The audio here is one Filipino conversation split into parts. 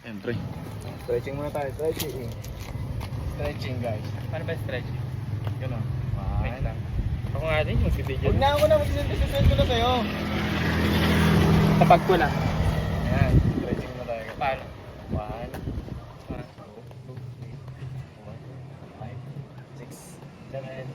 Siyempre. Stretching muna tayo, stretching. Stretching guys. Paano ba stretching? Gano'n. Wait lang. Ako nga din yung video. Huwag na ako na, mag-send ko na sa'yo. Tapag ko lang. Ayan, stretching muna tayo. Paano? 1, 2, 3, 4, 5, 6, 7,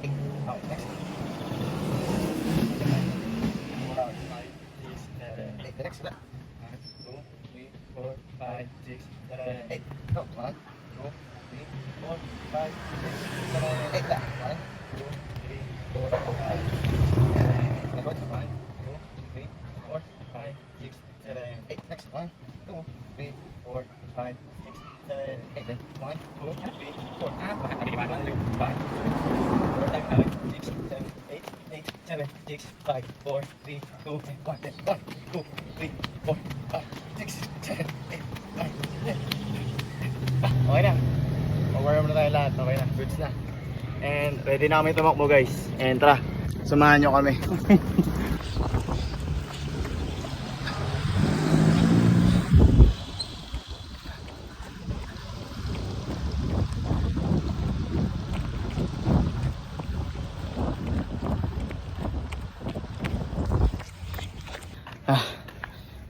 8. Okay, next. 8, next na. 1, 2, 3, 4, 5, 6, 7, 8. No, 1, 2, 3, 4, 5, 6, 7, 8 na. 1, 2, 3, 4, 5. Next one. 1, 2, 3, 4, 5, 6, 7, 8. Next 1, 2, 3, 4, 5, 6, 7, 8. Then 1, 2, 3, 4. Baka kami ba? 1, 2, 5, 6, 7, 8, 8, 7, 6, 5, 4, 3, 2, 1. Then 1, 2, 3, 4, 5, 6, 7, 8, 9, 10. Okay na. Mag-warm na tayo lahat. Okay na. Goods na. And ready na kami tumakbo guys. And tara, samahan nyo kami.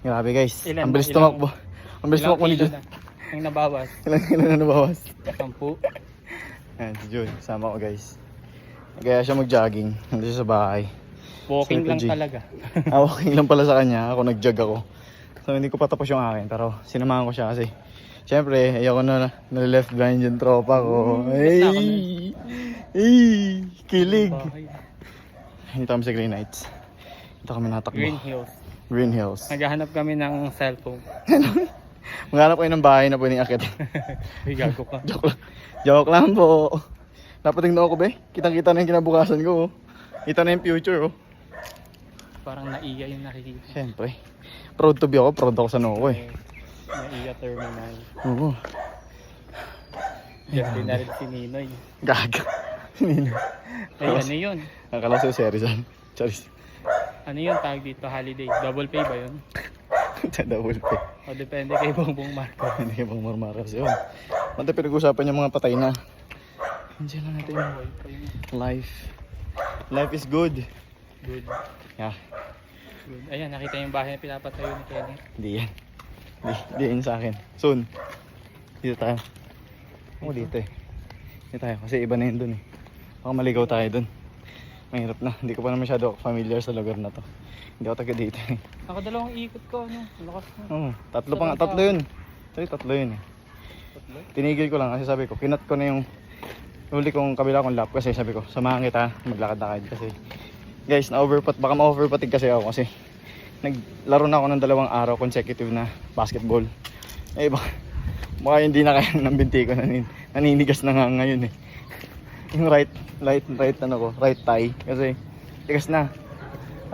Grabe guys. Ilan Ang bilis na? tumakbo. Ang bilis tumakbo ni kilo Jun. na? Ang nabawas. Ilan na nabawas? 10. Ayan, si Jun. Sama ko guys. Kaya siya mag-jogging. Nandito siya sa bahay. Walking Sir lang G. talaga. Walking lang pala sa kanya. Ako nag-jog ako. So hindi ko patapos yung akin. Pero sinamahan ko siya kasi siyempre, ayoko na left behind yung tropa ko. Ay! Ay! Kilig! Dito kami sa Green Heights. Dito kami natakbo. Green Hills. Green Hills. Naghahanap kami ng cellphone. Maghanap kayo ng bahay na pwedeng akit. Uy, gago ka. Joke lang. Joke lang po. Napatingnan ako be. Kitang-kita na yung kinabukasan ko. Oh. Kita na yung future. Oh. Parang naiya yung nakikita. Siyempre. Proud to be ako. Proud ako sa Noko eh. Naiya terminal. Oo. Just din na rin si Ninoy. Gaga. Nino. Ay, ano yun? Akala ko si Rizal. Charis. Ano yun tawag dito? Holiday. Double pay ba yun? Double pay. O depende kay Bongbong Marcos. Hindi ka bang marmaras yun. Mante pinag-usapan yung mga patay na. Andiyan lang natin yung life. Life is good. Good. Yeah. Good. Ayan, nakita yung bahay na pinapatayo ni Kenny. Hindi yan. Hindi yan sa akin. Soon. Dito tayo. Ako dito eh. Dito tayo. Kasi iba na yun dun eh. Baka maligaw tayo dun. Mahirap na. Hindi ko pa na masyado familiar sa lugar na to. Hindi ako taga dito eh. Ako dalawang ikot ko, ano? Lakas na. Oo. Tatlo pa nga. Tatlo yun. Sorry, tatlo yun eh. Tatlo? Tinigil ko lang kasi sabi ko, kinat ko na yung huli kong kabila kong lap kasi sabi ko, samahan kita, maglakad-lakad kasi guys, baka ma-overpatig kasi ako kasi naglaro na ako ng 2 araw consecutive na basketball. Eh baka hindi na kaya ng binti ko, naninigas na nga ngayon eh. Yung right thigh kasi tigas na.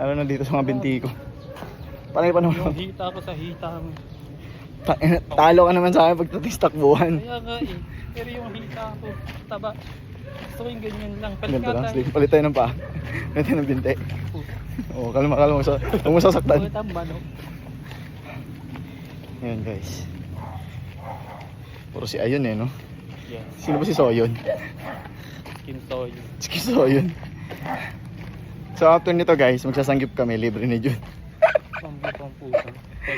Lalo na dito sa mga binti ko. Panay pa naman. Hita ako sa hita mo. Talo ka naman sa akin pagdating sa takbuhan. Kaya nga eh. Pero yung hita ko, taba. Gusto ko yung ganyan lang. Ganito lang. Palikatan. Sige, palit tayo ng paa. Palit tayo ng binti. Oo, kalma. Huwag mo sasaktan. Palit ang manok. Ayan guys. Puro si Ayun eh, no? Yes. Sino ba si Soyon? Kintoy. Si Soyon. So after nito guys, magsasanggip kami. Libre ni Jun. Pang puso.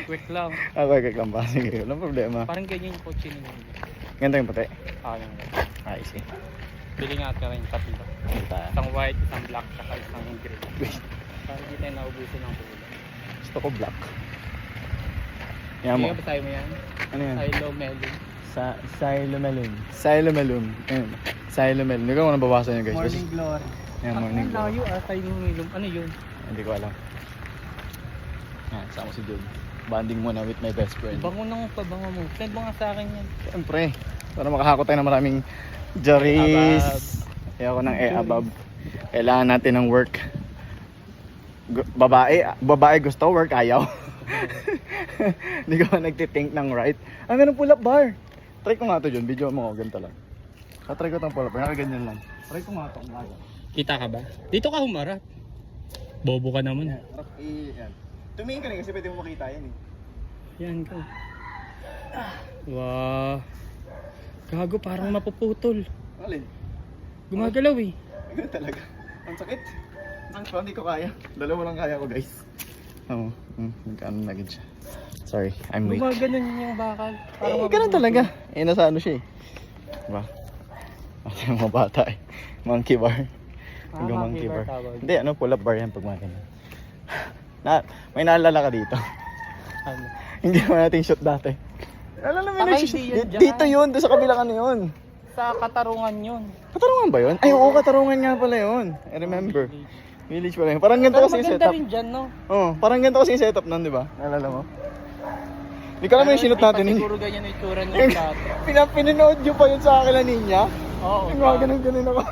Quick lang. Okay, lang ba? Sige, walang problema. Parang ganyan yung kotse nila. Ganda yung puti. Yung Ay, sige. Bili nga ka rin tatlo. Isang white, isang black, saka isang gray. Para hindi tayo naubusin ng kulay. Gusto ko black. Yan mo. Hindi ka ba mo yan? Ano yan? Silo melon. Silomelum. Silomelum. Ayun. Silomelum. Hindi ko kung nababasan yun guys. Morning glory. Yan, morning Ang glory. layo Silomelum. Ano yun? Hindi ko alam. Yan, sama si Jun. Banding muna with my best friend. Bango ng pabango mo. Send mo nga sa akin yan. Siyempre, para makahakot tayo ng maraming Jaris. Kaya ako ng abab. Kailangan natin ng work. Babae gusto work, ayaw. Hindi ko nagtitink ng right. Ang ganun pull up bar. Try ko nga ito Jun, video mo ganito lang. Try ko itong pull up bar, nakaganyan lang. Try ko nga ito. Kita ka ba? Dito ka humarap. Bobo ka naman. Yan. Tumingin ka rin kasi pwede mo makita yan eh. Yan ko. Wow. Gago, parang mapuputol. Alin? Gumagalaw eh. Ganun talaga. Ang sakit. Ang pa, hindi ko kaya. Dalawa lang kaya ko, guys. Oo. Nagkaano na agad siya. Sorry, I'm weak. Gumaganon yung bakal. Ganun talaga. Nasa ano siya eh. Diba? Yung mga bata eh. Monkey bar. Hanggang monkey bar. Hindi, pull up bar yan pag mga ganyan. May naalala ka dito. Ano? Hindi naman natin shot dati. Alam naman Baka na hindi yun dyan. dito yun, doon sa kabilang ano yun. Sa Katarungan yun. Katarungan ba yun? Ay, oo, Katarungan nga pala yun. I remember. Village pala yun. Parang ganito Pero kasi yung maganda setup. rin dyan, no? Oo, parang ganito kasi yung setup nun, di ba? Naalala mo? Hindi ka naman yung sinot natin. Hindi pa siguro ganyan yung itsura nyo dati. Pininood nyo pa yun sa akin na ninya. Oo. Yung mga ganun ako.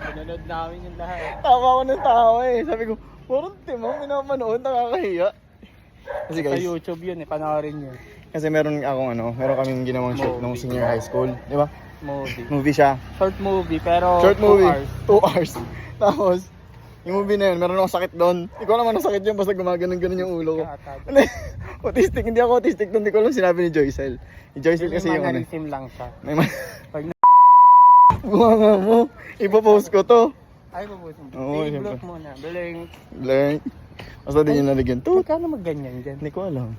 Pinanood namin yung lahat. Tawa ko ng tawa eh. Sabi ko, parang timang minapanood, nakakahiya. Kasi Sa guys, YouTube yun eh, panoorin nyo. kasi meron kaming ginawang shoot nung senior high school, di ba? Movie. Movie siya. Short movie, pero Short 2 movie. hours. 2 hours. Tapos, yung movie na yun, meron akong sakit doon. Hindi ko alam anong sakit yun, basta gumaganon-ganon yung ulo ko. Hindi, autistic. Hindi ako autistic doon. Hindi ko alam sinabi ni Joycel. Ni Joycel kasi yung ano. mannerism lang siya. May Pag Bunga mo. Ipopost ko to. Ay, mabusin. Oo, I-block siyempre. muna. Blink. Learn. Basta din yung nalagyan. To. Magkano magganyan dyan? Hindi ko alam.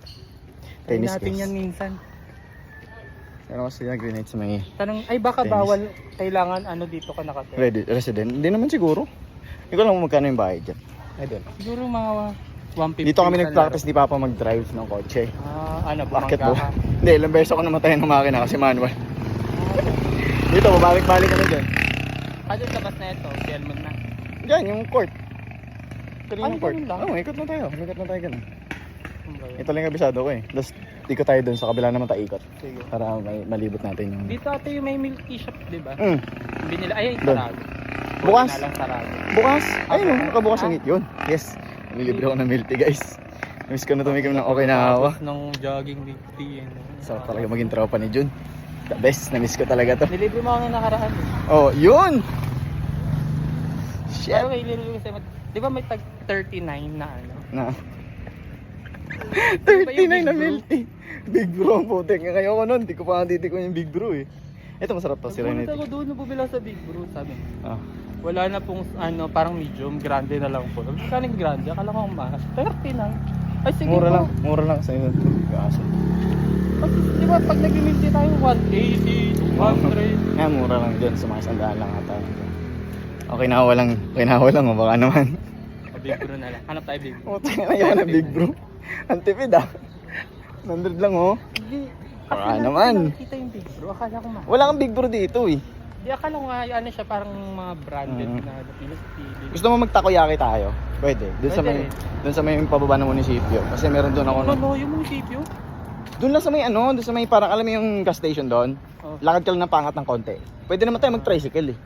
Try Tennis natin case. yan minsan. Meron kasi nag-grenade sa may Tanong, ay baka Tennis. bawal, kailangan ano dito ka nakatira. resident. Hindi naman siguro. Hindi ko alam kung magkano yung bahay dyan. I don't know. Siguro mga 150. Dito kami sa nag-practice laro. ni Papa mag-drive ng kotse. Ano, Bakit bumangga po? ka. Hindi, ilang beses ako namatay ng makina kasi manual. Dito, babalik-balik kami dyan. Doon labas na ito, Delmon na. Diyan, yung court. Ito Ay, yung court. ganun lang? Oo, ikot na tayo. Ikot na tayo ganun. Ano ba yun? Ito lang yung kabisado ko eh. Tapos, ikot tayo dun sa kabila naman tayo ikot. Sige. Para may malibot natin yung... Dito ate yung may milk tea shop, di ba? Binila, ay, Doon. sarado. Bukas? Buti na lang sarado. Bukas! Ayun, Ah, nakabukas ah. yung it yun. Yes. Nililibre ako ng milk tea, guys. Miss ko na tumikim ng okay na hawa. Tapos nung jogging milk tea. Sarap talaga maging tropa ni Jun. The best. Na-miss ko talaga to. Nilibre mo ako nung nakaraan. Oh, yun! Shit! Pero may nilibre ko sa'yo. Di ba may tag 39 na ano? Na. Di ba 39 yung na Big Bro? milk tea. Big bro ang putik. Ngayon ko nun, hindi ko pa natiti ko yung big bro eh. Ito masarap to, si Nagulat Renate. ako doon, bumila sa Big Bro, sabi. Ah. Wala na pong ano, parang medium, grande na lang po. Kano yung grande? Akala ko ang mahal. 30 lang. Ay sige po. Mura lang sa inyo. Kaso. Kasi di ba pag nag-milk tayo, 180, 100. Eh, mura lang dyan. Sa mga sandaan lang ata. Okay na walang, o baka naman. O Big Bro na lang. Hanap tayo Big Bro. Putik na yun na big bro. Ang tipid ah. 100 lang oh. Hindi. Baka Kasi naman. nakita yung Big Bro, akala ko mahal. Wala kang big bro dito eh. Di akala ko nga, ano siya, parang mga branded na pili. Gusto mo magtakoyaki tayo? Pwede. Doon sa Pwede may rin. doon sa may pababa ng munisipyo kasi meron doon ako. Ano, yung munisipyo? Doon lang sa may ano, doon sa may parang alam mo yung gas station doon. Oh. Lakad ka lang ng pangat ng konti. Pwede naman tayo mag-tricycle eh.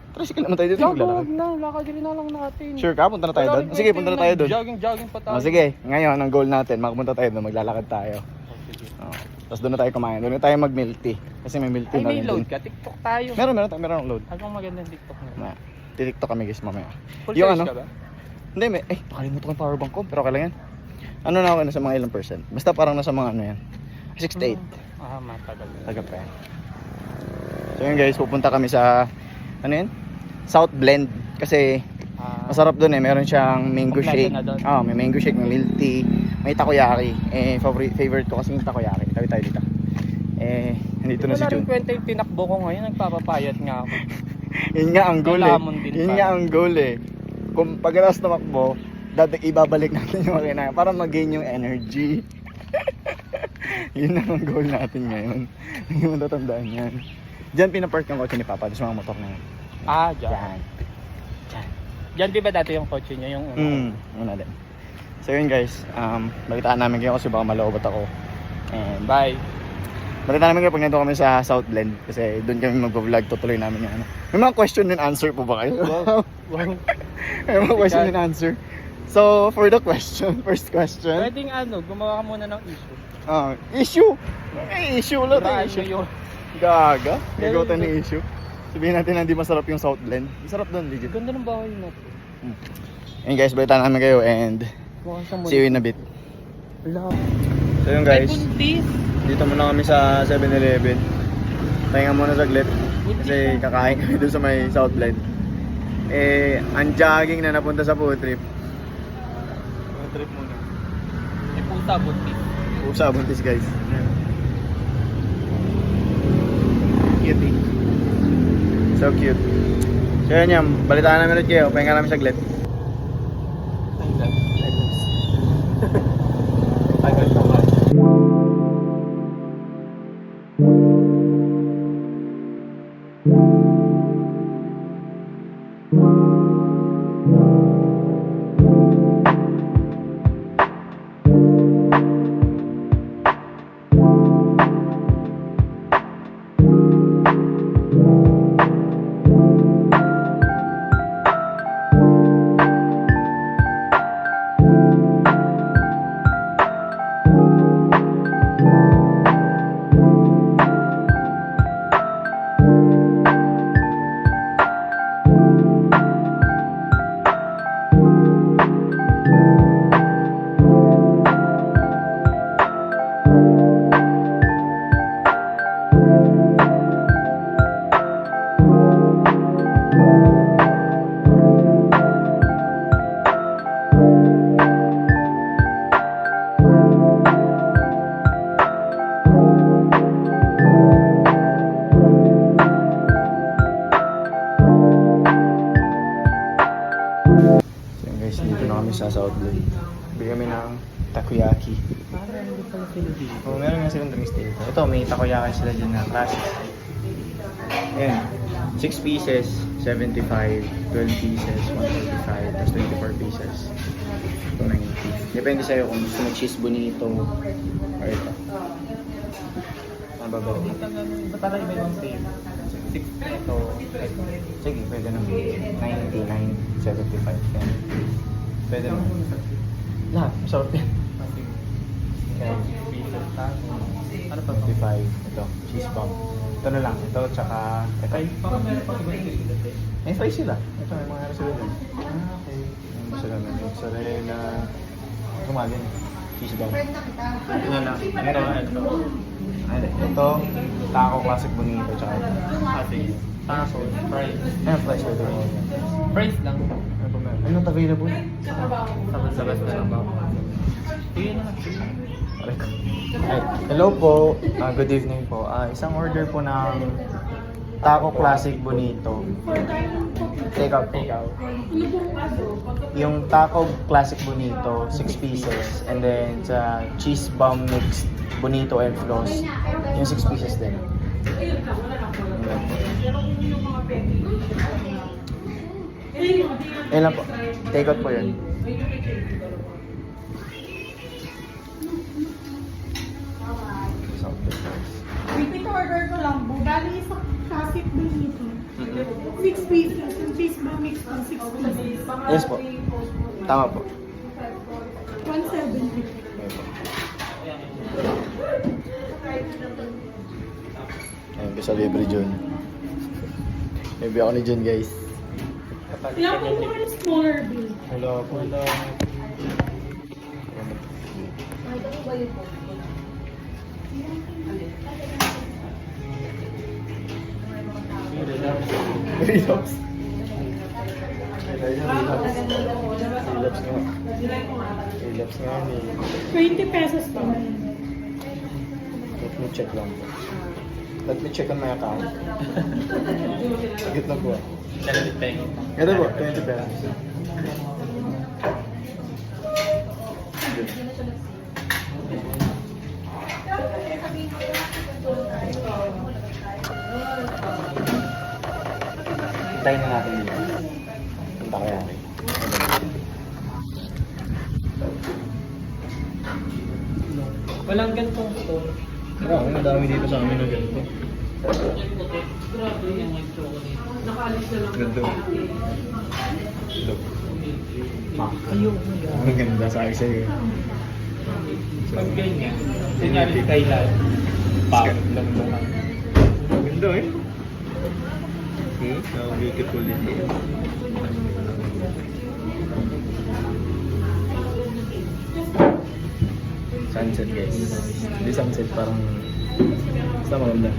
Tricycle naman tayo dito Wag maglalakad. na, lakad rin na lang natin. Sure ka? Punta na tayo Wala doon? rin Sige, kasi punta na yung tayo doon. Jogging pa tayo. Oh, sige, ngayon ang goal natin, makapunta tayo doon, maglalakad tayo. Oh, sige. Oh. Tapos doon na tayo kumain. Doon na tayo mag-milk tea. Kasi may milk tea Ay, na may rin load doon. ka. TikTok tayo. Meron akong load. Anong magandang TikTok mo? Na, titiktok kami guys mamaya. Full Yung charge ano? ka ba? Hindi, nakalimutan ko yung power bank ko, pero okay lang yan. Ano na ako, nasa mga ilang percent. Basta parang nasa mga ano yan. 6 to 8. Matagal. Taga pa yan. So yun guys, pupunta kami sa, ano yun? South Blend. Kasi masarap doon eh. Meron siyang mango Kompleto shake. na doon. May mango shake, may milk tea, may takoyaki. Favorite ko kasi yung takoyaki. Tabi tayo dito. Nandito na si Wala rin Jun. kwenta yung tinakbo ko ngayon. Nagpapapayat nga ako. Yun nga ang goal eh. Lamon din Yun pala. nga ang goal eh. Kung pagkatapos tumakbo, ibabalik natin yung makina para mag-gain yung energy. Yun na ang goal natin ngayon. Hindi mo tatandaan yan. Diyan pinapark yung kotse ni Papa. Tapos mga motor na yan. Dyan. Dyan di ba dati yung kotse niya? Yung Una din. So yun guys, balitaan namin kayo kasi baka maloobot ako. And Bye. balitaan namin kayo pag nandito kami sa South Blend. Kasi doon kami mag-vlog, tutuloy namin yung ano. May mga question and answer po ba kayo? Wow. May mga question and answer. So, for the question, first question. Pwedeng gumawa ka muna ng issue. Issue? Issue ulit Saan issue. nyo yun? Gaga? Gagawin ng issue. Sabihin natin na hindi masarap yung South Blend. Masarap doon, legit. Ganda ng bahay na to. And guys, balitaan namin kayo and Mukha siyang see you in a bit. Wala. So So yun guys, dito muna kami sa 7-Eleven. Pahinga muna saglit kasi kakain kami doon sa may Southland. Eh, ang jogging na napunta sa food trip. Food trip muna. May pusa, buntis. Pusa, buntis guys. Cute eh. So cute. So yun yan, balitaan namin ulit kayo. Pahinga namin saglit. Sa Southland. Bili kami ng takoyaki. Oh, meron nga silang drinks dito. Ito, may takoyaki sila dyan na classic. Ayan. 6 pieces, 75. 12 pieces, 145. Tapos 24 pieces, 290. Depende sa'yo kung gusto mo cheese bonito or ito. Ano ba ba? Ba't pala iba-ibang sale? 6 ito. Sige, pwede naman. 99, 75. Yan. Pwede naman. Lahat, masarap yan. Okay. Ano pa 25. Ito, cheese bomb. Ito na lang. Ito, tsaka ito. Ay, parang meron pang iba yung sila. May fries sila. Ito, may mga sila doon. Okay. Yung sila na. Mozzarella. Kumalin. Cheese bomb. Ito na lang. Ito. Ito, taco classic bonito. Tsaka ito. Kasi, taco, fries. Ayan, fries ko ito. Fries lang. Ano pa meron? Ano available? Sabas-sabas na lang ba? Sige na. Ay, hello po. Good evening po. Isang order po ng taco classic bonito. Take out po. Yung taco classic bonito, 6 pieces. And then sa cheese bomb mixed bonito and floss, yung 6 pieces din. Yan lang po. Take out po yun. Repeat order ko lang po. Bali isang classic bonito. 6 pieces. Yung cheese bomb mix ng 6 pieces. Yes po. Tama po. 170. Ayun, kasi libre John. Libre ako ni John, guys. Ilang po po yung smaller bill? Hello po. Hello. Relapse. Relapse nga. Relapse nga ni. 20 pesos po. Let me check lang po. Let me check on my account. Sagit na po. Ito po, 20 pesos. Hintayin na natin dito. Punta kaya rin. Walang gantong store. Oo, madami dito sa amin na ganito. Ganda. Look. Ang ganda sa akin sa'yo. Pag ganyan, sinyari si Thailand. Pag lang mo lang. Ang ganda eh. How beautiful it is. Sunset guys. Hindi sunset, parang basta maganda.